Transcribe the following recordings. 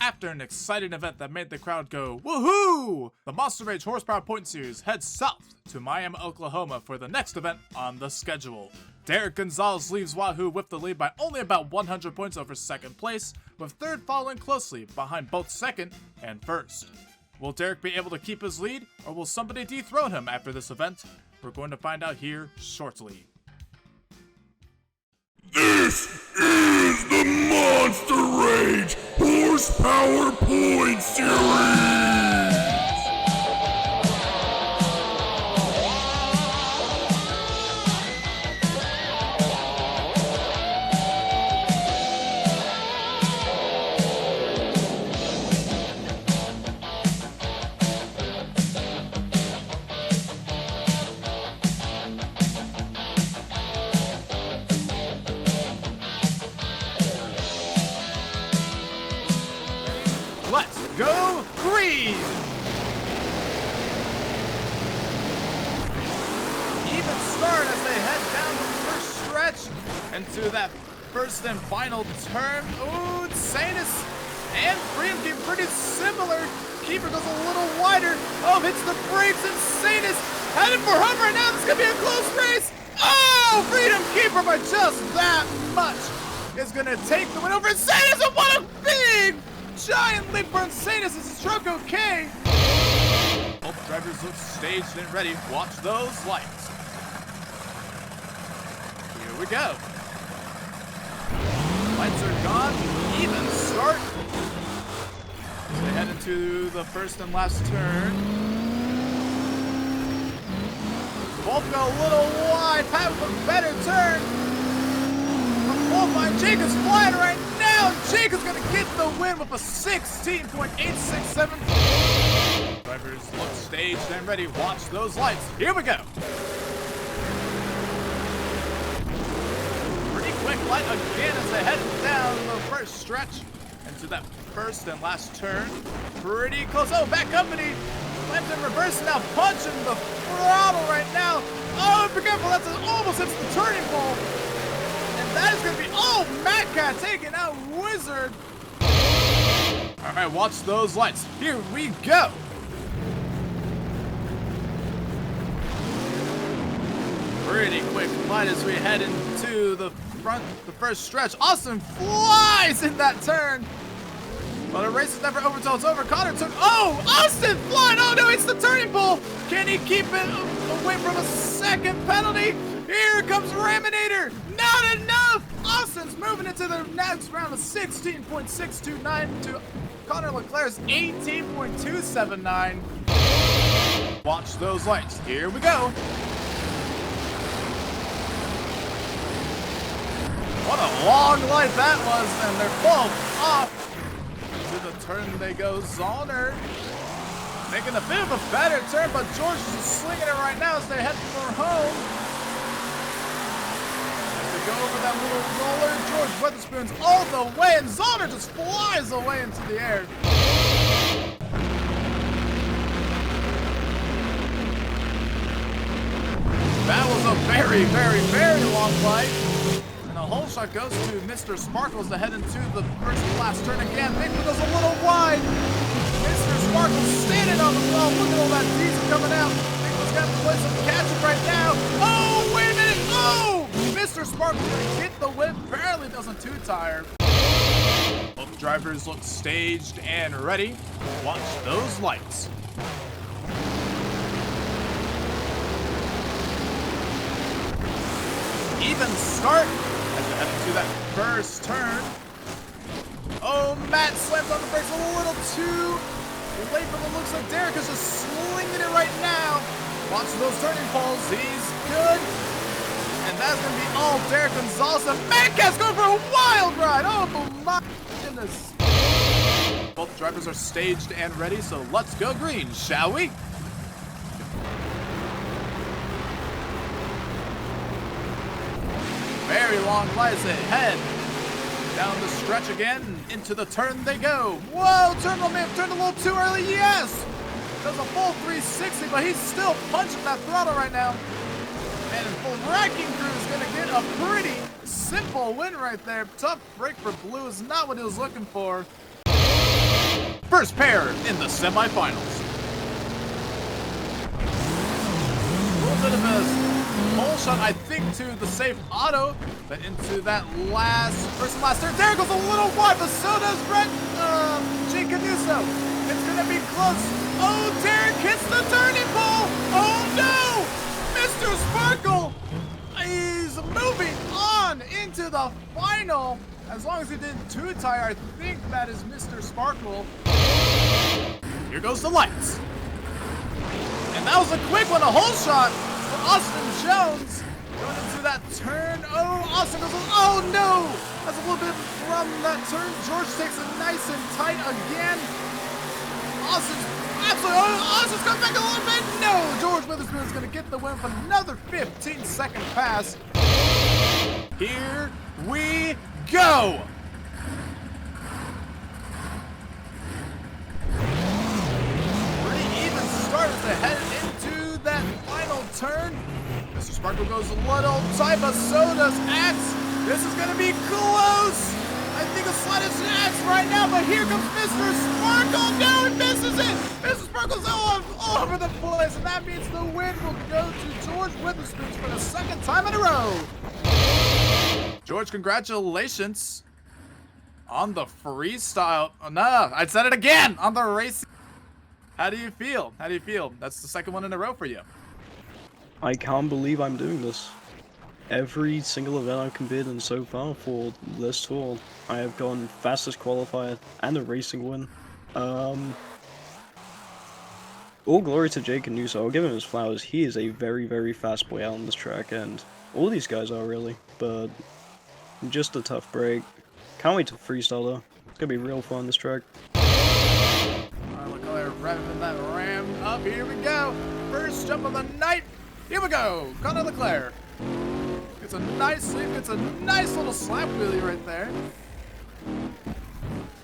after an exciting event that made the crowd go, woohoo! The Monster Rage Horsepower Point Series heads south to Miami, Oklahoma for the next event on the schedule. Derek Gonzalez leaves Wahoo with the lead by only about 100 points over second place, with third following closely behind both second and first. Will Derek be able to keep his lead, or will somebody dethrone him after this event? We're going to find out here shortly. This is the Monster Rage Horsepower Point Series! Let's go green! Even start as they head down the first stretch into that first and final turn. Ooh, Sanus and Freedom keep pretty similar. Keeper goes a little wider. Oh, hits the brakes and Sanus headed for home right now. This is going to be a close race. Oh, Freedom Keeper by just that much is going to take the win over Sanus, and what a big giant leap for Insanus. Is his truck okay? Both drivers look staged and ready. Watch those lights. Here we go. Lights are gone. Even start. As they head into the first and last turn. Both go a little wide. Pat with a better turn. Line. Jake is flying right now. Jake is going to get the win with a 16.867. Drivers look staged and ready. Watch those lights. Here we go. Pretty quick light again as they head down the first stretch into that first and last turn. Pretty close. Oh, back company. Lands in reverse now, punching the throttle right now. Oh, be careful. That's almost hits the turning pole. That is going to be, oh, Mad Cat taking out Wizard. All right, watch those lights. Here we go. Pretty quick light as we head into the first stretch. Austin flies in that turn. But the race is never over until it's over. Connor took, oh, Austin flying. Oh, no, it's the turning pole. Can he keep it away from a second penalty? Here comes Raminator. Not enough. Austin's moving into the next round of 16.629 to Connor Leclerc's 18.279. Watch those lights. Here we go. What a long light that was, and they're both off. To the turn they go. Zollner making a bit of a better turn, but George is just slinging it right now as they head for home. Go over that little roller. George Weatherspoon's all the way, and Zollner just flies away into the air. That was a very, very, very long fight. And a hole shot goes to Mr. Sparkles to head into the first and last turn again. Bigfoot goes a little wide. Mr. Sparkles standing on the wall. Look at all that diesel coming out. Bigfoot's got to play some catch-up right now. Oh, wait a minute. Oh! Mr. Sparkles gonna get the win, barely doesn't tire. Both drivers look staged and ready. Watch those lights. Even start as they head into that first turn. Oh, Matt slams on the brakes a little too late from the looks like Derek is just slinging it right now. Watch those turning poles. He's good. And that's going to be all Derek Gonzalez. And Mancat's going for a wild ride. Oh, my goodness. Both drivers are staged and ready, so let's go green, shall we? Very long lights ahead. Down the stretch again. Into the turn they go. Whoa, Turtle may have turned a little too early. Yes. Does a full 360, but he's still punching that throttle right now. And Wrecking Crew is going to get a pretty simple win right there. Tough break for Blue is not what he was looking for. first pair in the semifinals. A little bit of a hole shot, I think, to the safe auto, but into that first and last turn. There goes a little wide, but so does Jake Canuso. It's gonna be close. Oh, Derek hits the turning pole. Oh no, Mr. Sparkle. He's moving on into the final. As long as he didn't two-tire, I think that is Mr. Sparkle. Here goes the lights. And that was a quick one, a hole shot for Austin Jones. Going into that turn. Oh, Austin goes, oh no! That's a little bit from that turn. George takes it nice and tight again. Austin's coming back a little bit. No, George Witherspoon's gonna get the win for another 15-second pass. Here we go. Pretty even start as they head into that final turn. Mr. Sparkle goes a little tight, but so does Axe. This is gonna be close. I think a slight is Axe right now, but here comes Mr. Sparkle. No, he misses it. Mr. Sparkle's all over the place, and that means the win will go to George Witherspoon for the second time in a row. George, congratulations on the freestyle. Oh, no, I said it again, on the race. How do you feel? How do you feel? That's the second one in a row for you. I can't believe I'm doing this. Every single event I've competed in so far for this tour, I have gone fastest qualifier and a racing win. All glory to Jake Canuso. I'll give him his flowers. He is a very, very fast boy out on this track, and all these guys are really, but just a tough break. Can't wait to freestyle though. It's gonna be real fun this track. Alright, look how they're revving that ram up. Here we go. First jump of the night. Here we go. Conor Leclerc. Gets a nice leap. Gets a nice little slap wheelie right there.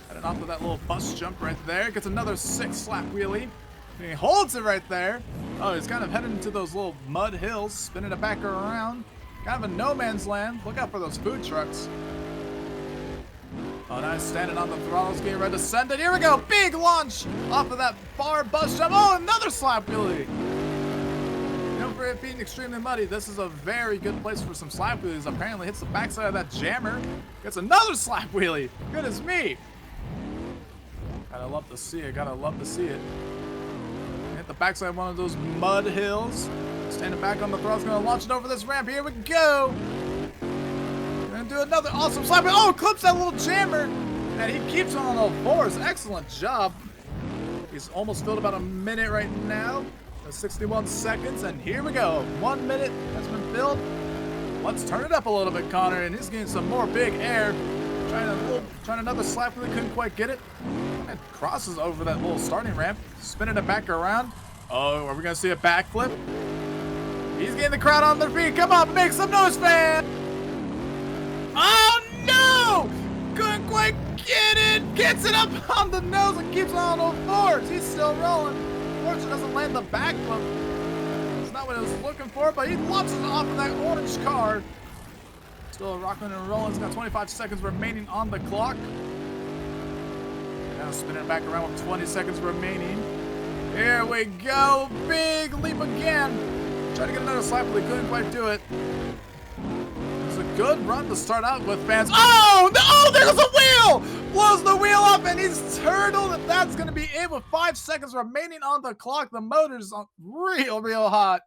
Heading off of that little bus jump right there. Gets another sick slap wheelie. And he holds it right there. Oh, he's kind of heading into those little mud hills, spinning it back around. Kind of a no man's land. Look out for those food trucks. Oh, nice, standing on the throttles, getting ready to send it. Here we go, big launch off of that far bus jump. Oh, another slap wheelie. You know, for it being extremely muddy, this is a very good place for some slap wheelies. Apparently hits the backside of that jammer. Gets another slap wheelie. Goodness me. Gotta love to see it, gotta love to see it. Hit the backside of one of those mud hills. Standing back on the throttles, gonna launch it over this ramp. Here we go. Gonna do another awesome slap. Oh, clips that little jammer. And he keeps on all fours. Excellent job. He's almost filled about a minute right now. 61 seconds, and here we go. 1 minute has been filled. Let's turn it up a little bit, Connor, and he's getting some more big air. Trying another slap, really couldn't quite get it. And crosses over that little starting ramp, spinning it back around. Oh, are we gonna see a backflip? He's getting the crowd on their feet. Come on, make some noise, fan! Oh no! Couldn't quite get it. Gets it up on the nose and keeps on all fours. He's still rolling. Unfortunately, doesn't land the backflip. It's not what I was looking for, but he launches it off of that orange car. Still rocking and rolling. He's got 25 seconds remaining on the clock. Now spinning it back around with 20 seconds remaining. Here we go. Big leap again. Tried to get another slap, but he couldn't quite do it. It's a good run to start out with, fans. Oh, no! Oh, there goes the wheel! Blows the wheel up, and he's turtled, and that's going to be it with 5 seconds remaining on the clock. The motor's real hot.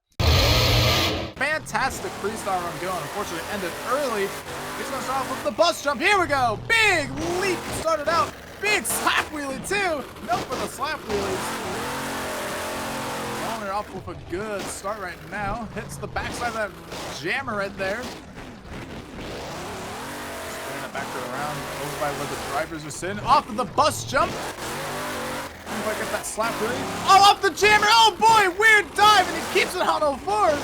Fantastic freestyle run going. Unfortunately, ended early. He's going to start off with the bus jump. Here we go. Big leap started out. Big slap wheelie, too. No for the slap wheelies. Going off with a good start right now. Hits the backside of that jammer right there. Spinning it back around over by where the drivers are sitting. Off of the bus jump. If I get that slap wheelie. Oh, off the jammer. Oh, boy. Weird dive, and he keeps it on all fours.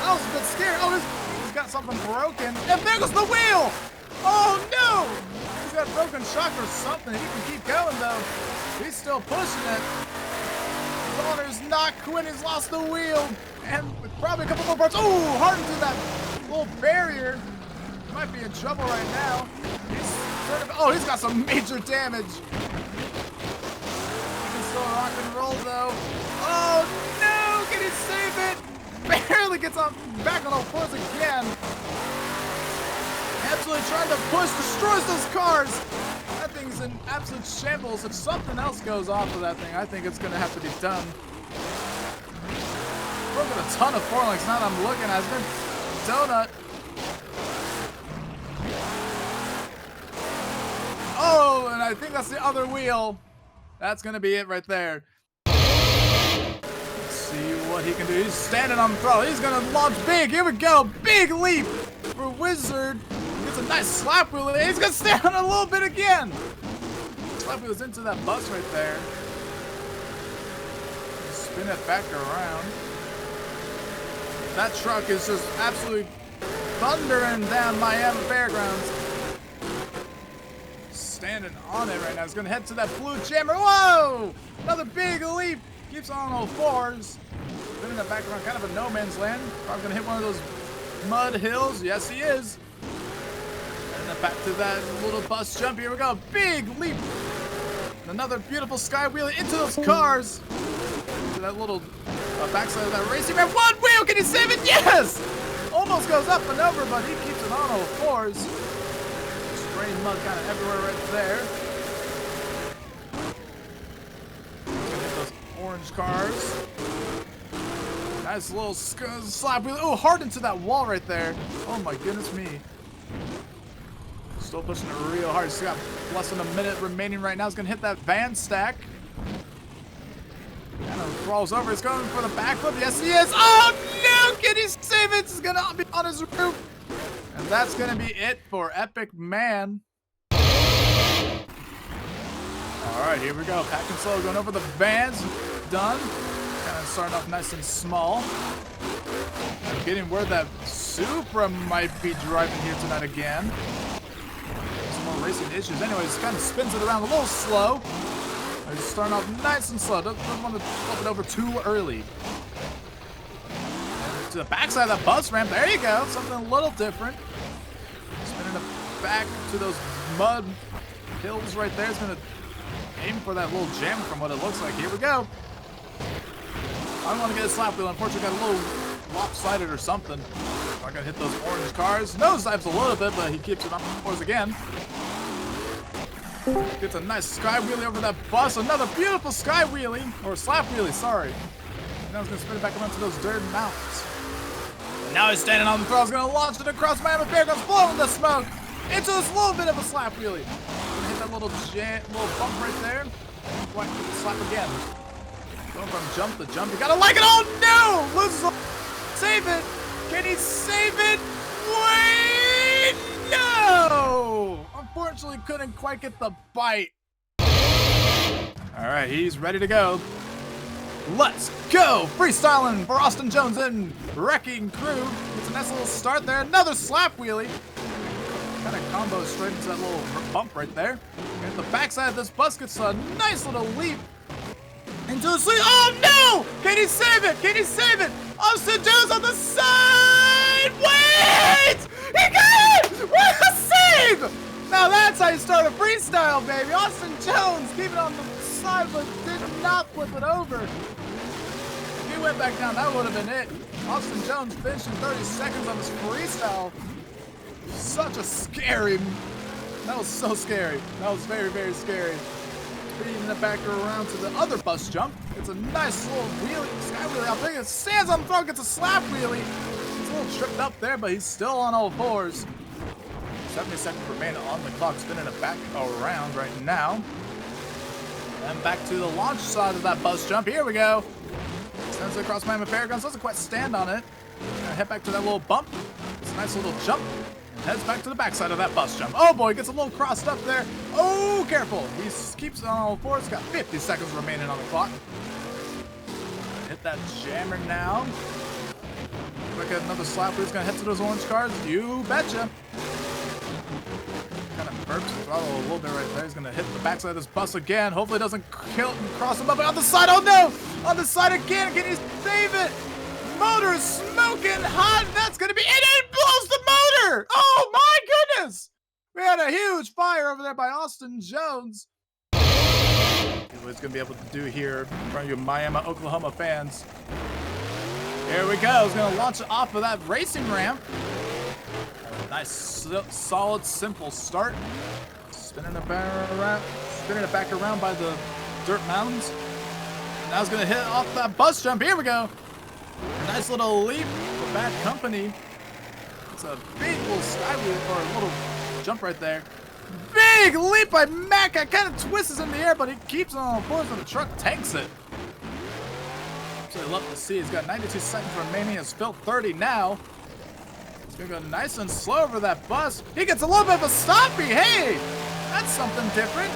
That was a bit scary. Oh, he's got something broken. And there goes the wheel. Oh, no. He's got a broken shock or something. He can keep going, though. He's still pushing it. Connor's not quitting. He's lost the wheel. And with probably a couple more parts. Oh, hard into that little barrier. He might be in trouble right now. He's got some major damage. wall though. Oh no! Can he save it? Barely gets on back on all fours again. Absolutely trying to push, destroys those cars. That thing's in absolute shambles. If something else goes off of that thing, I think it's gonna have to be done. Broken a ton of four links. Now that I'm looking at it, it's been donut. Oh, and I think that's the other wheel. That's gonna be it right there. Let's see what he can do. He's standing on the throttle. He's gonna launch big. Here we go. Big leap for Wizard. Gets a nice slap wheel. He's gonna stand on it a little bit again. Slap wheel's into that bus right there. Spin it back around. That truck is just absolutely thundering down Miami Fairgrounds. Standing on it right now. He's gonna head to that blue jammer. Whoa! Another big leap. Keeps on all fours. Spinning that back around, kind of a no man's land. Probably gonna hit one of those mud hills. Yes, he is. And then back to that little bus jump. Here we go. Big leap. And another beautiful sky wheelie into those cars. To that little backside of that racing man. One wheel. Can he save it? Yes! Almost goes up and over, but he keeps it on all fours. Spraying mud kind of everywhere right there. Gonna hit those orange cars. Nice little slap wheel. Oh, hard into that wall right there. Oh my goodness me. Still pushing it real hard. He's got less than a minute remaining right now. He's gonna hit that van stack. Kind of crawls over. He's going for the backflip. Yes, he is. Oh no! Can he save it? He's gonna be on his roof. And that's gonna be it for Epic Man. Alright, here we go. Pack and slow going over the vans. Done. Kind of starting off nice and small. I'm getting word that Supra might be driving here tonight again. Some more racing issues. Anyways, kind of spins it around a little slow. He's starting off nice and slow. Doesn't want to flip it over too early. To the backside of that bus ramp. There you go. Something a little different. Spinning it back to those mud hills right there. It's going to aim for that little jam from what it looks like. Here we go. I don't want to get a slap wheel. Unfortunately, got a little lopsided or something. I got to hit those orange cars. Nosedives a little bit, but he keeps it on the floors again. Gets a nice sky wheelie over that bus. Another beautiful sky wheelie. Or slap wheelie, sorry. Now he's going to spin it back around to those dirt mountains. Now he's standing on the throttle. He's going to launch it across Miami Fairgrounds, blowing the smoke into this little bit of a slap wheelie. Gonna hit that little bump right there. Quite slap again. Going from jump to jump. You gotta like it. Oh no! Loses. Save it. Can he save it? Wait! No! Unfortunately, couldn't quite get the bite. All right, he's ready to go. Let's go! Freestyling for Austin Jones and Wrecking Crew. It's a nice little start there. Another slap wheelie. Kind of combo straight into that little bump right there. And the backside of this bus gets a nice little leap into the sleep. Oh no! Can he save it? Can he save it? Austin Jones on the side! Wait! He got it! What a save! Now that's how you start a freestyle, baby. Austin Jones keeping it on the side, but did not flip it over. If he went back down, that would have been it. Austin Jones finished in 30 seconds on this freestyle. Such a scary. That was so scary. That was very, very scary. Feeding it back around to the other bus jump. It's a nice little wheelie, sky wheelie. I think it stands on the front, gets a slap wheelie. He's a little tripped up there, but he's still on all fours. 70 seconds remain on the clock, spinning it back around right now. And back to the launch side of that bus jump. Here we go. Sends it across Miami Fairgrounds. Doesn't quite stand on it. Head back to that little bump. It's a nice little jump. Heads back to the backside of that bus jump. Oh boy, gets a little crossed up there. Oh, careful. He keeps it on all fours. Got 50 seconds remaining on the clock. Hit that jammer now. Look at another slap. Who's going to head to those orange cars? You betcha. Kind of burps the throttle a little bit right there. He's going to hit the backside of this bus again. Hopefully it doesn't cross him up. But on the side. Oh no! On the side again. Can he save it? Motor is smoking hot. That's going to be it. It blows the motor. Oh my goodness. We had a huge fire over there by Austin Jones. He he's going to be able to do here in front of you Miami, Oklahoma fans. Here we go. He's going to launch it off of that racing ramp. Nice, solid, simple start. Spinning it back around by the dirt mountains. Now he's going to hit off that bus jump. Here we go. A nice little leap for Bad Company. It's a big little skywheel, or a little jump right there. Big leap by Matt. Kind of twists in the air, but he keeps it on course and the truck tanks it. Absolutely love to see. He's got 92 seconds remaining. It's filled 30 now. He's going to go nice and slow over that bus. He gets a little bit of a stoppie. Hey, that's something different.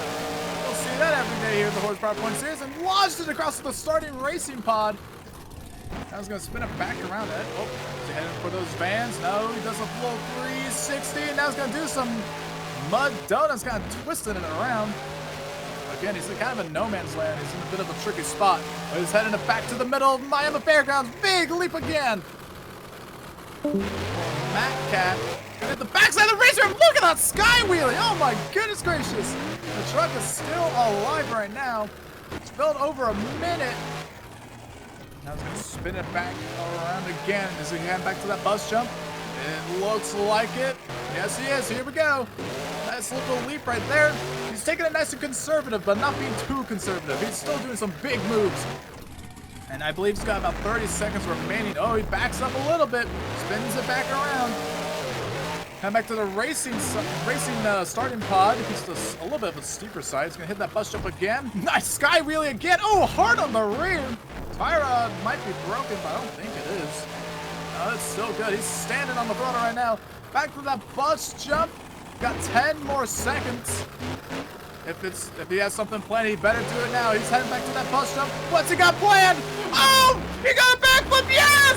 We'll see that every day here at the Horsepower Point Series. And launched it across the starting racing pod. Now he's going to spin it back around it. Oh, is he heading for those vans? No, he does a full 360. And now he's going to do some mud donuts, kind of twisting it around. Again, he's in kind of a no man's land. He's in a bit of a tricky spot. But he's heading it back to the middle of Miami Fairgrounds. Big leap again. Matt Cat at the backside of the racer. Look at that sky wheelie. Oh my goodness gracious. The truck is still alive right now. It's filled over a minute. Now he's going to spin it back around again. Is he heading back to that bus jump? It looks like it. Yes, he is. Here we go. Nice little leap right there. He's taking it nice and conservative, but not being too conservative. He's still doing some big moves. And I believe he's got about 30 seconds remaining. Oh, he backs up a little bit. Spins it back around. Come back to the racing starting pod. He's just a little bit of a steeper side. He's going to hit that bus jump again. Nice sky wheelie again. Oh, hard on the rear. Tire rod might be broken, but I don't think it is. Oh, it's still good. He's standing on the throttle right now. Back to that bus jump. Got 10 more seconds. If he has something planned, he better do it now. He's heading back to that bus jump. What's he got planned? Oh, he got a backflip. Yes!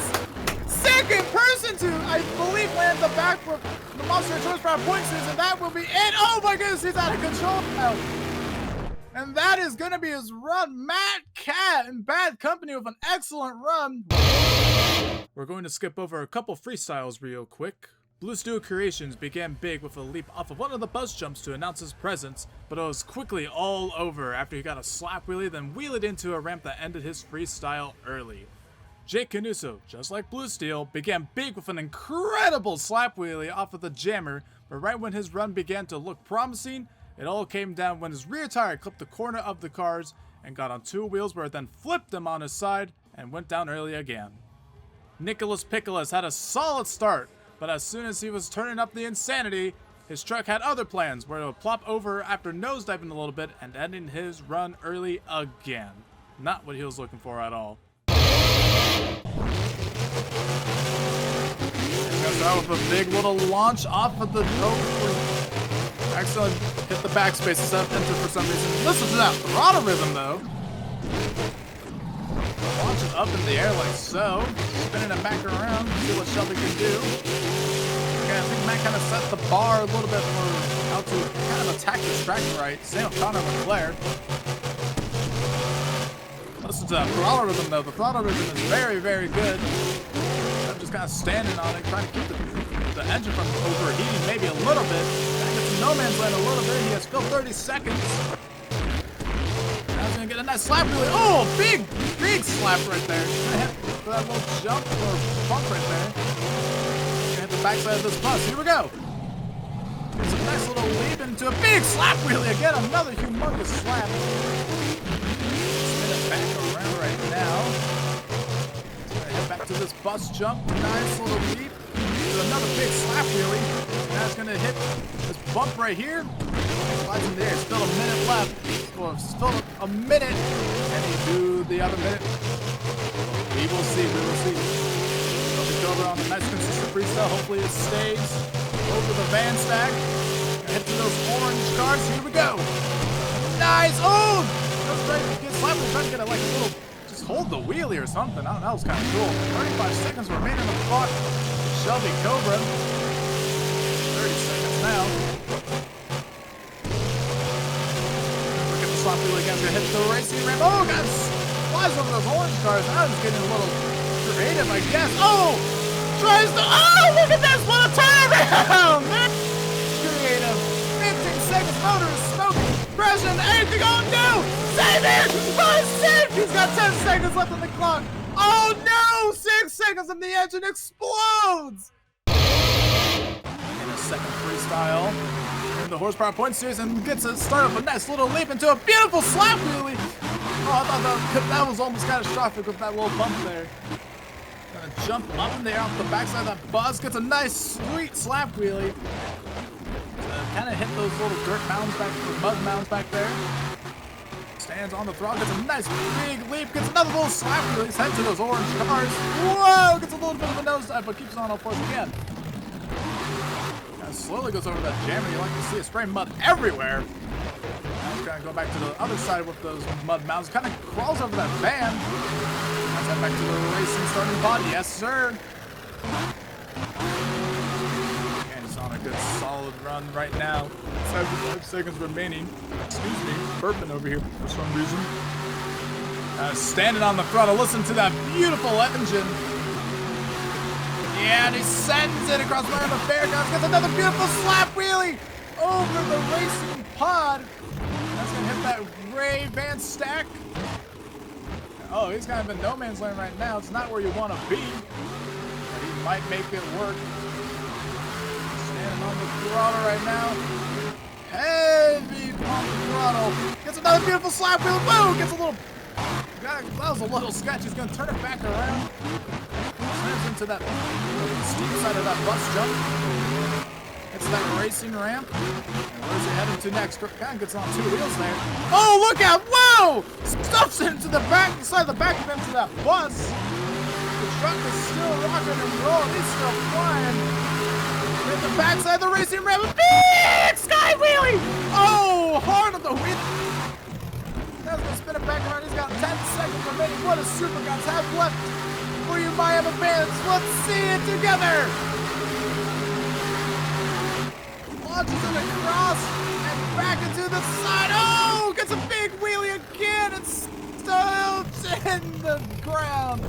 Second person to, I believe, land the backflip in the Monster Horsepower Point Series, and that will be it. Oh my goodness, he's out of control now. And that is going to be his run. Matt Cat in Bad Company with an excellent run. We're going to skip over a couple freestyles real quick. Blue Steel Creations began big with a leap off of one of the bus jumps to announce his presence, but it was quickly all over after he got a slap wheelie, then wheeled into a ramp that ended his freestyle early. Jake Canuso, just like Blue Steel, began big with an incredible slap wheelie off of the jammer, but right when his run began to look promising, it all came down when his rear tire clipped the corner of the cars and got on two wheels where it then flipped him on his side and went down early again. Nicholas Picolas had a solid start, but as soon as he was turning up the insanity, his truck had other plans where it would plop over after nosediving a little bit and ending his run early again. Not what he was looking for at all. Goes out with a big little launch off of the excellent. Hit the backspace instead of enter for some reason. Listen to that throttle rhythm though. Launch it up in the air like so. Spinning it back around. See what Shelby can do. Okay, I think Matt kind of set the bar a little bit for how to kind of attack this track right. Same with Connor McClare. Listen to that throttle rhythm though. The throttle rhythm is very, very good. I'm just kind of standing on it, trying to keep the engine from overheating maybe a little bit. Back into no man's land a little bit. He has still 30 seconds. Now he's gonna get a nice slap wheelie. Oh, big slap right there. Gonna hit for that little jump or bump right there. Gonna hit the backside of this bus. Here we go. It's a nice little leap into a big slap wheelie again. Another humongous slap. Spin it back around right now. Gonna head back to this bus jump. Nice little leap. Another big slap wheelie. Now it's gonna hit this bump right here. Slides in the air. Still a minute left. Well, still a minute. Can he do the other minute? We will see. We will see. Shelby Cobra on the nice consistent freestyle. Hopefully it stays over the van stack. Head to those orange cars. Here we go. Nice. Oh! That's trying to get slapped. Trying to get it like a little. Just hold the wheelie or something. That was kind of cool. 35 seconds remaining on the clock. Shelby Cobra. 30 seconds now. Look at the slap wheel again. Gonna hit the racing ramp. Oh, guys! Flies over those orange cars. Now he's getting a little creative, I guess. Oh! Tries to. Oh, look at this little turnaround! Creative. 15 seconds. Motor is smoking. Pressing. Anything on do? Save it! got 10 seconds left on the clock. Oh no! 6 seconds and the engine explodes! In a second freestyle. In the horsepower point series and gets to start up a nice little leap into a beautiful slap wheelie. Oh, I thought that was almost catastrophic with that little bump there. Gonna jump up in the air off the backside of that bus. Gets a nice, sweet slap wheelie. Kind of hit those little dirt mounds back, or mud mounds back there. Stands on the throttle, gets a nice big leap, gets another little slap wheelie, heads to those orange cars. Whoa! Gets a little bit of a nosedive, but keeps on all fours again. Kind of slowly goes over that jammer. You like to see it spray mud everywhere. Now he's gonna go back to the other side with those mud mounds. Kind of crawls over that van. Let's head back to the racing starting body. Yes, sir. On a good solid run right now. 5 seconds remaining. Excuse me, burping over here for some reason. Standing on the throttle, listen to that beautiful engine. Yeah, and he sends it across one of the fairgrounds. Gets another beautiful slap wheelie over the racing pod. That's gonna hit that Ray Van stack. Oh, he's kind of in no man's land right now. It's not where you want to be, but he might make it work. On the throttle right now. Heavy on the throttle. Gets another beautiful slap wheel. Whoa! Gets a little. That was a little sketch. He's gonna turn it back around. Slams into that steep side of that bus jump. It's that racing ramp. And where's he heading to next? Kind of gets on 2 wheels there. Oh, look out! Whoa! Stuffs into the back, side of the back of into that bus. The truck is still rocking and rolling. He's still flying. In the backside of the racing ramp, a big sky wheelie! Oh, hard on the wheel. That's gonna spin it back around. He's got 10 seconds remaining. What does Super Guns have left for you Miami fans? Let's see it together. Launches it across and back into the side. Oh, gets a big wheelie again and stops in the ground.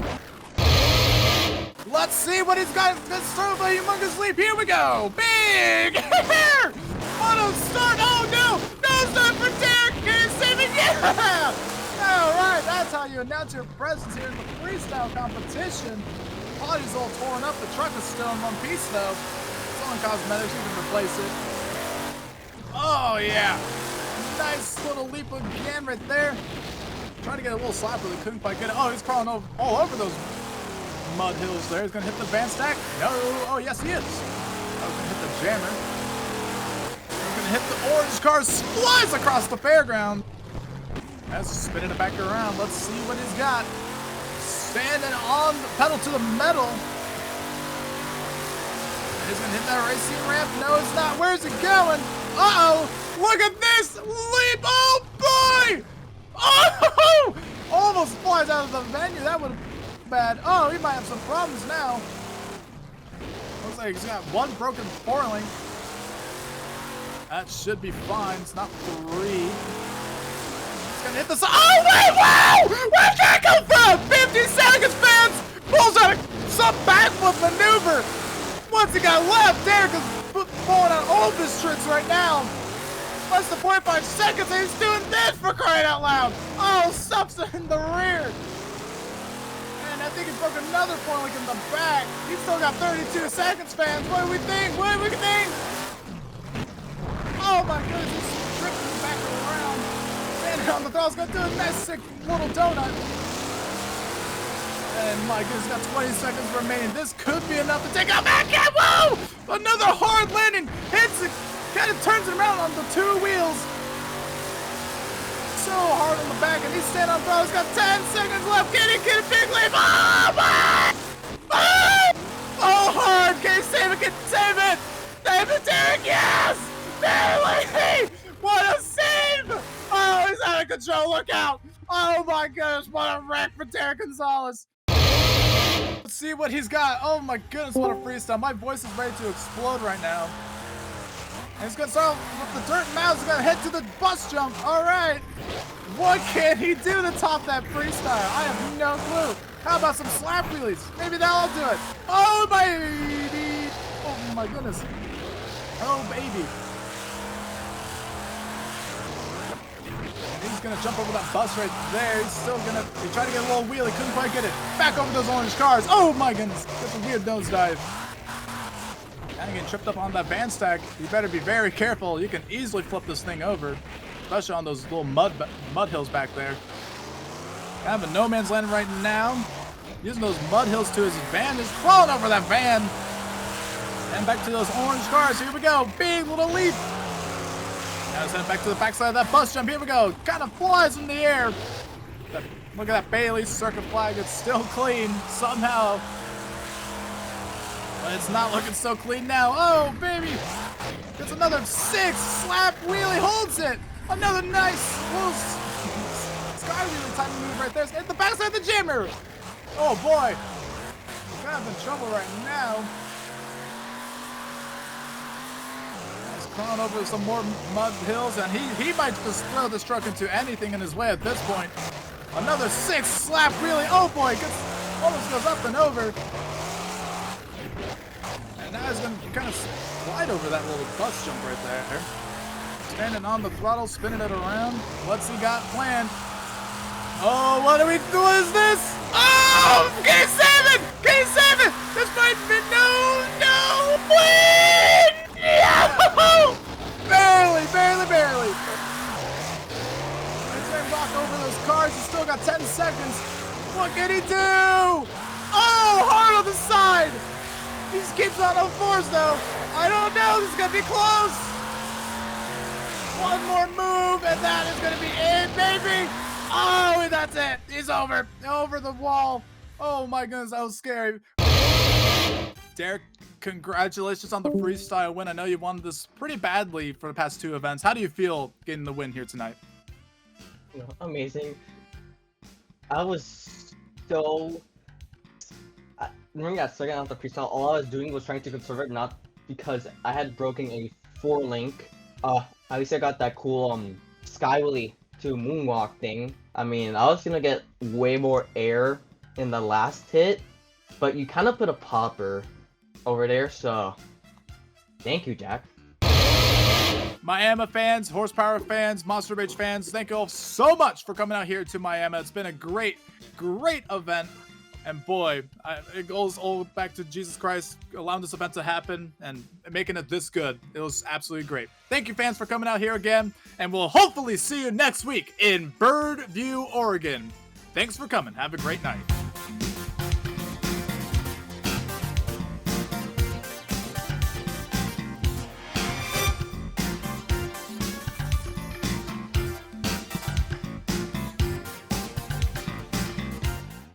Let's see what he's got. Let's start with a humongous leap. Here we go. Big air. Auto start. Oh, no. No start for Derek. Can you save it? Yeah. All right. That's how you announce your presence here in the freestyle competition. Body's all torn up. The truck is still in one piece, though. It's only cosmetics. You can replace it. Oh, yeah. Nice little leap again right there. Trying to get a little slap, but they couldn't quite get it. Oh, he's crawling all over those mud hills there. He's gonna hit the van stack. No. Oh, yes, he is. Oh, he's gonna hit the jammer. He's gonna hit the orange car. Flies across the fairground. That's spinning it back around. Let's see what he's got. Standing on the pedal to the metal. He's gonna hit that racing ramp. No, it's not. Where's it going? Uh-oh. Look at this leap. Oh, boy. Oh! Almost flies out of the venue. That would have bad. Oh, he might have some problems now. Looks like he's got 1 broken foreling. That should be fine. It's not 3. He's gonna hit the side. Oh, wait, wow! Where'd that come from? 50 seconds, fans! Pulls out some backflip maneuver. What's he got left? Derek is pulling out all of his tricks right now. Less than 45 seconds and he's doing this for crying out loud. Oh, stops in the rear. I think he broke another foreling in the back. He's still got 32 seconds, fans. What do we think? What do we think? Oh my goodness, he's drifting back around. Standing on the throttle, he's gonna do a nice sick little donut. And my goodness, he's got 20 seconds remaining. This could be enough to take out back. Whoa! Another hard landing. Hits it, kind of turns it around on the 2 wheels. So hard on the back, and he's standing on throttle. He's got 10 seconds left. Can he get a big leap? Oh, my! Oh! Oh, hard. Can he save it? Can he save it? Save it, Derek. Yes! Barely! What a save! Oh, he's out of control. Look out. Oh, my goodness. What a wreck for Derek Gonzalez. Let's see what he's got. Oh, my goodness. What a freestyle. My voice is ready to explode right now. And he's gonna start with the dirt mounds. He's gonna head to the bus jump. All right. What can he do to top that freestyle? I have no clue. How about some slap wheelies? Maybe that'll do it. Oh, baby. Oh, my goodness. Oh, baby. He's He's gonna jump over that bus right there. He's still gonna, he tried to get a little wheelie, couldn't quite get it. Back over those orange cars. Oh my goodness, that's a weird nosedive. Kind of getting tripped up on that van stack. You better be very careful. You can easily flip this thing over, especially on those little mud hills back there. Kind of a no man's land right now. Using those mud hills to his advantage, falling over that van. And back to those orange cars. Here we go. Big little leap. Now let's head back to the backside of that bus jump. Here we go. Kind of flies in the air. Look at that Bailey circuit flag. It's still clean somehow. But it's not looking so clean now. Oh, baby. Gets another 6. Slap wheelie. Holds it. Another nice little sky wheelie type of move right there. At the backside of the jammer. Oh, boy. Kind of in trouble right now. Crawling over some more mud hills, and he might just throw this truck into anything in his way at this point. Another 6 slap wheelie. Oh boy, almost goes up and over. And now he's going to kind of slide over that little bus jump right there. Standing on the throttle, spinning it around. What's he got planned? Oh, what is this? Oh, K7! K7! This might be, no, win! Yeah! Barely. He's gonna walk over those cars. He's still got 10 seconds. What can he do? Oh, hard on the side. He just keeps on 4s though. I don't know. This is gonna be close. One more move, and that is gonna be it, baby. Oh, and that's it. He's over the wall. Oh my goodness, that was scary. Derek, congratulations on the freestyle win. I know you won this pretty badly for the past 2 events. How do you feel getting the win here tonight? Amazing. I was so... Remember that second after freestyle, all I was doing was trying to conserve it, not because I had broken a 4-link. At least I got that cool sky wheelie to moonwalk thing. I mean, I was gonna get way more air in the last hit, but you kind of put a popper over there, so thank you, Jack. Miami fans, Horsepower fans, Monster Rage fans, thank you all so much for coming out here to Miami. It's been a great event. And boy, it goes all back to Jesus Christ allowing this event to happen and making it this good. It was absolutely great. Thank you, fans, for coming out here again. And we'll hopefully see you next week in Birdview, Oregon. Thanks for coming. Have a great night.